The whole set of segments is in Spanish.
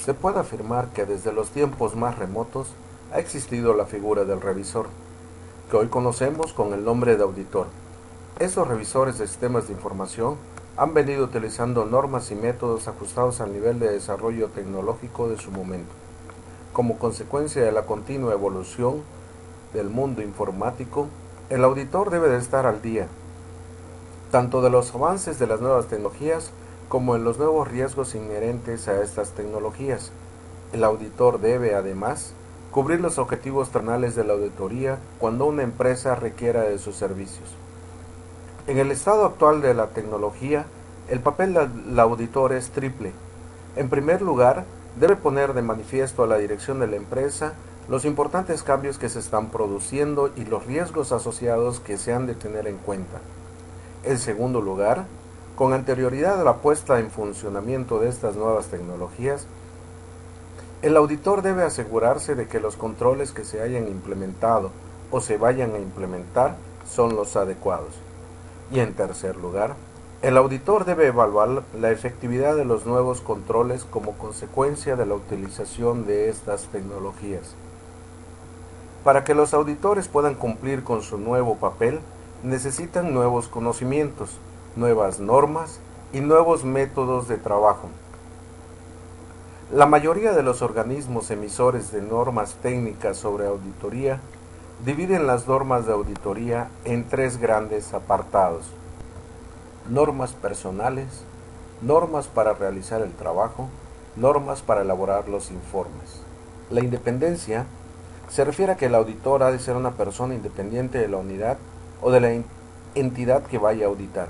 Se puede afirmar que desde los tiempos más remotos ha existido la figura del revisor, que hoy conocemos con el nombre de auditor. Esos revisores de sistemas de información han venido utilizando normas y métodos ajustados al nivel de desarrollo tecnológico de su momento. Como consecuencia de la continua evolución del mundo informático, el auditor debe de estar al día, tanto de los avances de las nuevas tecnologías como en los nuevos riesgos inherentes a estas tecnologías. El auditor debe, además, cubrir los objetivos terminales de la auditoría cuando una empresa requiera de sus servicios. En el estado actual de la tecnología, el papel del auditor es triple. En primer lugar, debe poner de manifiesto a la dirección de la empresa los importantes cambios que se están produciendo y los riesgos asociados que se han de tener en cuenta. En segundo lugar, con anterioridad a la puesta en funcionamiento de estas nuevas tecnologías, el auditor debe asegurarse de que los controles que se hayan implementado o se vayan a implementar son los adecuados. Y en tercer lugar, el auditor debe evaluar la efectividad de los nuevos controles como consecuencia de la utilización de estas tecnologías. Para que los auditores puedan cumplir con su nuevo papel, necesitan nuevos conocimientos, nuevas normas y nuevos métodos de trabajo. La mayoría de los organismos emisores de normas técnicas sobre auditoría dividen las normas de auditoría en tres grandes apartados: normas personales, normas para realizar el trabajo, normas para elaborar los informes. La independencia se refiere a que el auditor ha de ser una persona independiente de la unidad o de la entidad que vaya a auditar.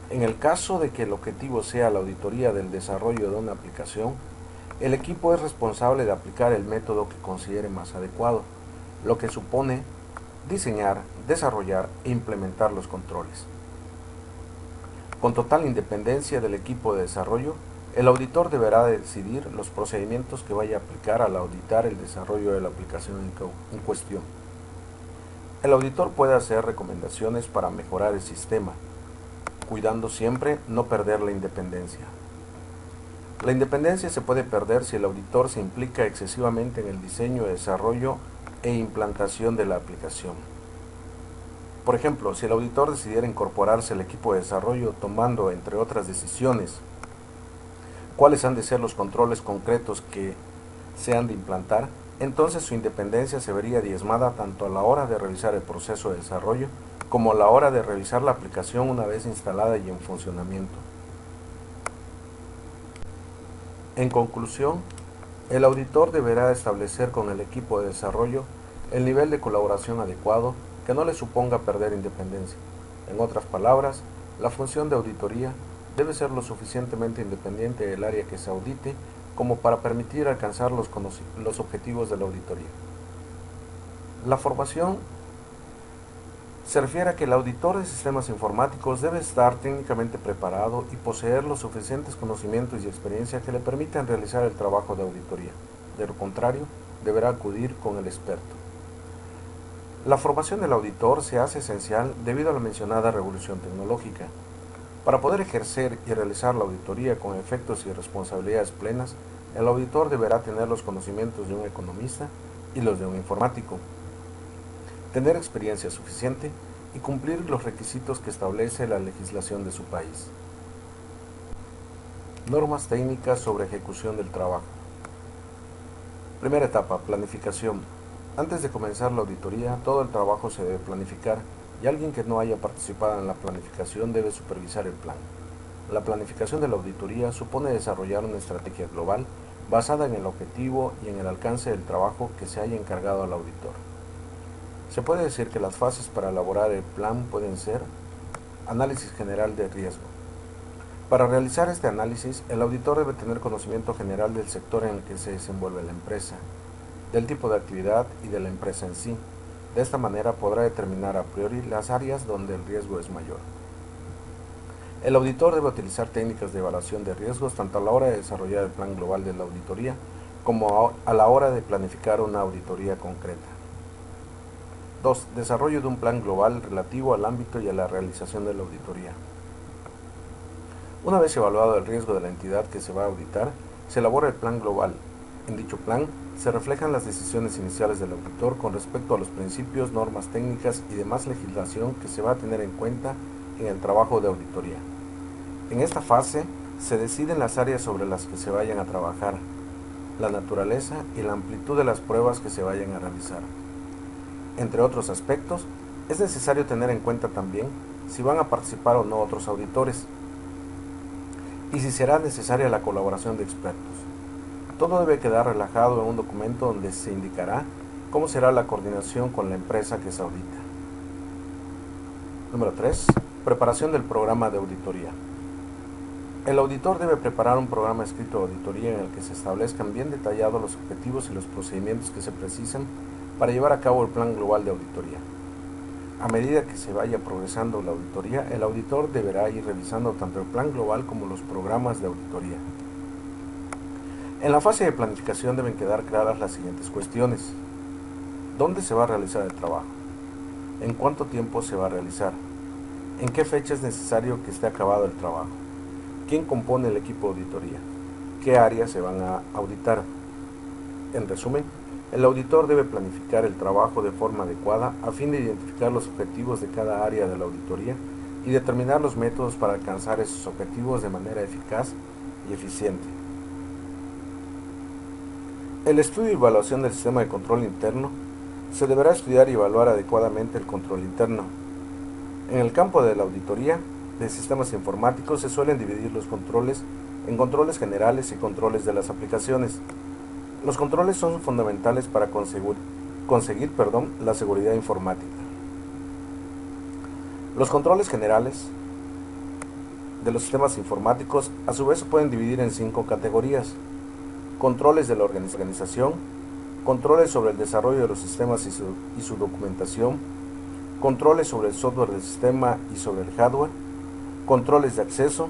En el caso de que el objetivo sea la auditoría del desarrollo de una aplicación, el equipo es responsable de aplicar el método que considere más adecuado, lo que supone diseñar, desarrollar e implementar los controles. Con total independencia del equipo de desarrollo, el auditor deberá decidir los procedimientos que vaya a aplicar al auditar el desarrollo de la aplicación en cuestión. El auditor puede hacer recomendaciones para mejorar el sistema, cuidando siempre no perder la independencia. La independencia se puede perder si el auditor se implica excesivamente en el diseño, desarrollo e implantación de la aplicación. Por ejemplo, si el auditor decidiera incorporarse al equipo de desarrollo tomando, entre otras decisiones, cuáles han de ser los controles concretos que se han de implantar, entonces su independencia se vería diezmada tanto a la hora de revisar el proceso de desarrollo como a la hora de revisar la aplicación una vez instalada y en funcionamiento. En conclusión, el auditor deberá establecer con el equipo de desarrollo el nivel de colaboración adecuado que no le suponga perder independencia. En otras palabras, la función de auditoría debe ser lo suficientemente independiente del área que se audite como para permitir alcanzar los objetivos de la auditoría. La formación se refiere a que el auditor de sistemas informáticos debe estar técnicamente preparado y poseer los suficientes conocimientos y experiencia que le permitan realizar el trabajo de auditoría. De lo contrario, deberá acudir con el experto. La formación del auditor se hace esencial debido a la mencionada revolución tecnológica. Para poder ejercer y realizar la auditoría con efectos y responsabilidades plenas, el auditor deberá tener los conocimientos de un economista y los de un informático, tener experiencia suficiente y cumplir los requisitos que establece la legislación de su país. Normas técnicas sobre ejecución del trabajo. Primera etapa, planificación. Antes de comenzar la auditoría, todo el trabajo se debe planificar y alguien que no haya participado en la planificación debe supervisar el plan. La planificación de la auditoría supone desarrollar una estrategia global basada en el objetivo y en el alcance del trabajo que se haya encargado al auditor. Se puede decir que las fases para elaborar el plan pueden ser: análisis general de riesgo. Para realizar este análisis, el auditor debe tener conocimiento general del sector en el que se desenvuelve la empresa, del tipo de actividad y de la empresa en sí. De esta manera podrá determinar a priori las áreas donde el riesgo es mayor. El auditor debe utilizar técnicas de evaluación de riesgos tanto a la hora de desarrollar el plan global de la auditoría como a la hora de planificar una auditoría concreta. 2. Desarrollo de un plan global relativo al ámbito y a la realización de la auditoría. Una vez evaluado el riesgo de la entidad que se va a auditar, Se elabora el plan global. En dicho plan se reflejan las decisiones iniciales del auditor con respecto a los principios, normas técnicas y demás legislación que se va a tener en cuenta en el trabajo de auditoría. En esta fase se deciden las áreas sobre las que se vayan a trabajar, la naturaleza y la amplitud de las pruebas que se vayan a realizar. Entre otros aspectos, es necesario tener en cuenta también si van a participar o no otros auditores y si será necesaria la colaboración de expertos. Todo debe quedar relajado en un documento donde se indicará cómo será la coordinación con la empresa que se audita. Número 3. Preparación del programa de auditoría. El auditor debe preparar un programa escrito de auditoría en el que se establezcan bien detallados los objetivos y los procedimientos que se precisan para llevar a cabo el plan global de auditoría. A medida que se vaya progresando la auditoría, el auditor deberá ir revisando tanto el plan global como los programas de auditoría. En la fase de planificación deben quedar claras las siguientes cuestiones. ¿Dónde se va a realizar el trabajo? ¿En cuánto tiempo se va a realizar? ¿En qué fecha es necesario que esté acabado el trabajo? ¿Quién compone el equipo de auditoría? ¿Qué áreas se van a auditar? En resumen, el auditor debe planificar el trabajo de forma adecuada a fin de identificar los objetivos de cada área de la auditoría y determinar los métodos para alcanzar esos objetivos de manera eficaz y eficiente. El estudio y evaluación del sistema de control interno. Se deberá estudiar y evaluar adecuadamente el control interno. En el campo de la auditoría de sistemas informáticos se suelen dividir los controles en controles generales y controles de las aplicaciones. Los controles son fundamentales para conseguir la seguridad informática. Los controles generales de los sistemas informáticos a su vez se pueden dividir en 5 categorías. Controles de la organización, controles sobre el desarrollo de los sistemas y su documentación, controles sobre el software del sistema y sobre el hardware, controles de acceso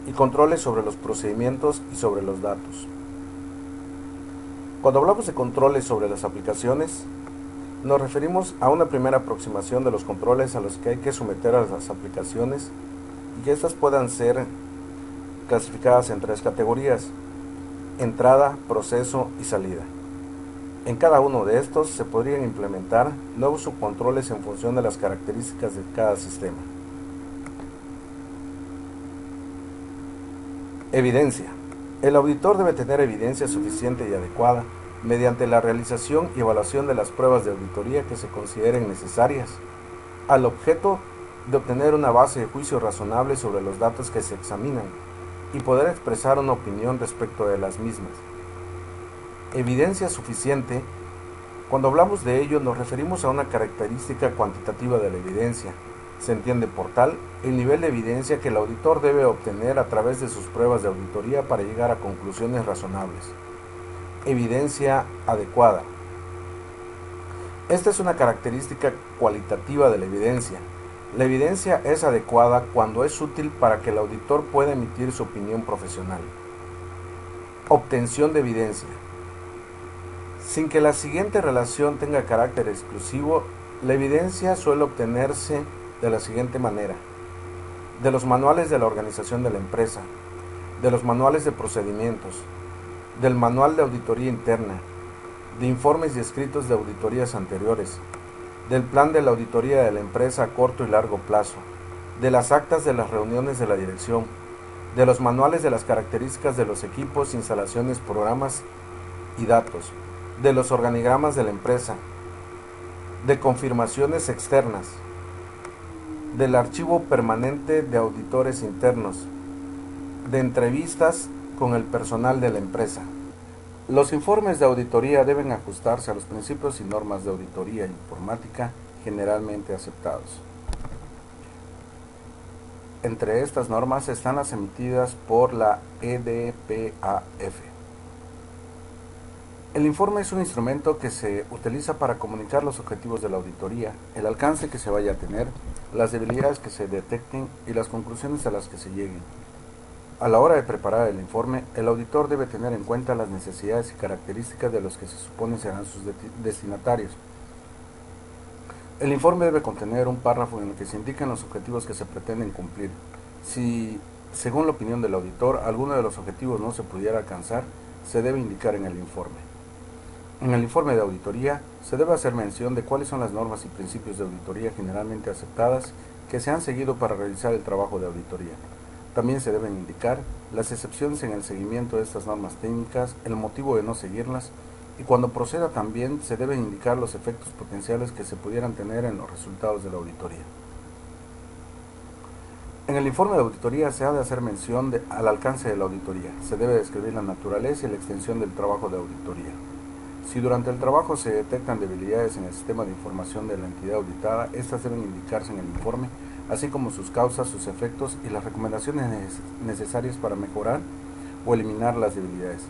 y controles sobre los procedimientos y sobre los datos. Cuando hablamos de controles sobre las aplicaciones, nos referimos a una primera aproximación de los controles a los que hay que someter a las aplicaciones y que estas puedan ser clasificadas en 3 categorías: entrada, proceso y salida. En cada uno de estos se podrían implementar nuevos subcontroles en función de las características de cada sistema. Evidencia. El auditor debe tener evidencia suficiente y adecuada mediante la realización y evaluación de las pruebas de auditoría que se consideren necesarias, al objeto de obtener una base de juicio razonable sobre los datos que se examinan y poder expresar una opinión respecto de las mismas. Evidencia suficiente. Cuando hablamos de ello nos referimos a una característica cuantitativa de la evidencia. Se entiende por tal el nivel de evidencia que el auditor debe obtener a través de sus pruebas de auditoría para llegar a conclusiones razonables. Evidencia adecuada. Esta es una característica cualitativa de la evidencia. La evidencia es adecuada cuando es útil para que el auditor pueda emitir su opinión profesional. Obtención de evidencia. Sin que la siguiente relación tenga carácter exclusivo, la evidencia suele obtenerse de la siguiente manera: de los manuales de la organización de la empresa, de los manuales de procedimientos, del manual de auditoría interna, de informes y escritos de auditorías anteriores, del plan de la auditoría de la empresa a corto y largo plazo, de las actas de las reuniones de la dirección, de los manuales de las características de los equipos, instalaciones, programas y datos, de los organigramas de la empresa, de confirmaciones externas, del archivo permanente de auditores internos, de entrevistas con el personal de la empresa. Los informes de auditoría deben ajustarse a los principios y normas de auditoría informática generalmente aceptados. Entre estas normas están las emitidas por la EDPAF. El informe es un instrumento que se utiliza para comunicar los objetivos de la auditoría, el alcance que se vaya a tener, las debilidades que se detecten y las conclusiones a las que se lleguen. A la hora de preparar el informe, el auditor debe tener en cuenta las necesidades y características de los que se supone serán sus destinatarios. El informe debe contener un párrafo en el que se indiquen los objetivos que se pretenden cumplir. Si según la opinión del auditor, alguno de los objetivos no se pudiera alcanzar, se debe indicar en el informe. En el informe de auditoría se debe hacer mención de cuáles son las normas y principios de auditoría generalmente aceptadas que se han seguido para realizar el trabajo de auditoría. También se deben indicar las excepciones en el seguimiento de estas normas técnicas, el motivo de no seguirlas, y cuando proceda también se deben indicar los efectos potenciales que se pudieran tener en los resultados de la auditoría. En el informe de auditoría se ha de hacer mención al alcance de la auditoría. Se debe describir la naturaleza y la extensión del trabajo de auditoría. Si durante el trabajo se detectan debilidades en el sistema de información de la entidad auditada, estas deben indicarse en el informe, así como sus causas, sus efectos y las recomendaciones necesarias para mejorar o eliminar las debilidades.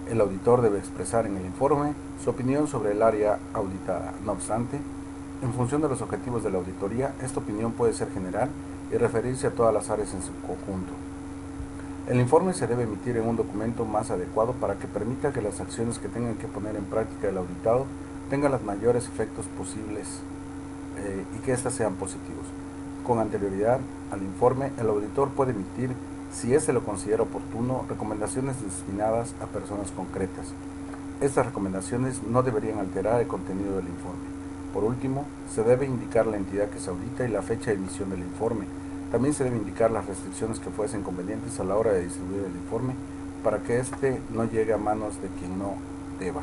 El auditor debe expresar en el informe su opinión sobre el área auditada. No obstante, en función de los objetivos de la auditoría, esta opinión puede ser general y referirse a todas las áreas en su conjunto. El informe se debe emitir en un documento más adecuado para que permita que las acciones que tengan que poner en práctica el auditado tengan los mayores efectos posibles y que éstas sean positivos. Con anterioridad al informe, el auditor puede emitir, si éste lo considera oportuno, recomendaciones destinadas a personas concretas. Estas recomendaciones no deberían alterar el contenido del informe. Por último, se debe indicar la entidad que se audita y la fecha de emisión del informe. También se debe indicar las restricciones que fuesen convenientes a la hora de distribuir el informe para que éste no llegue a manos de quien no deba.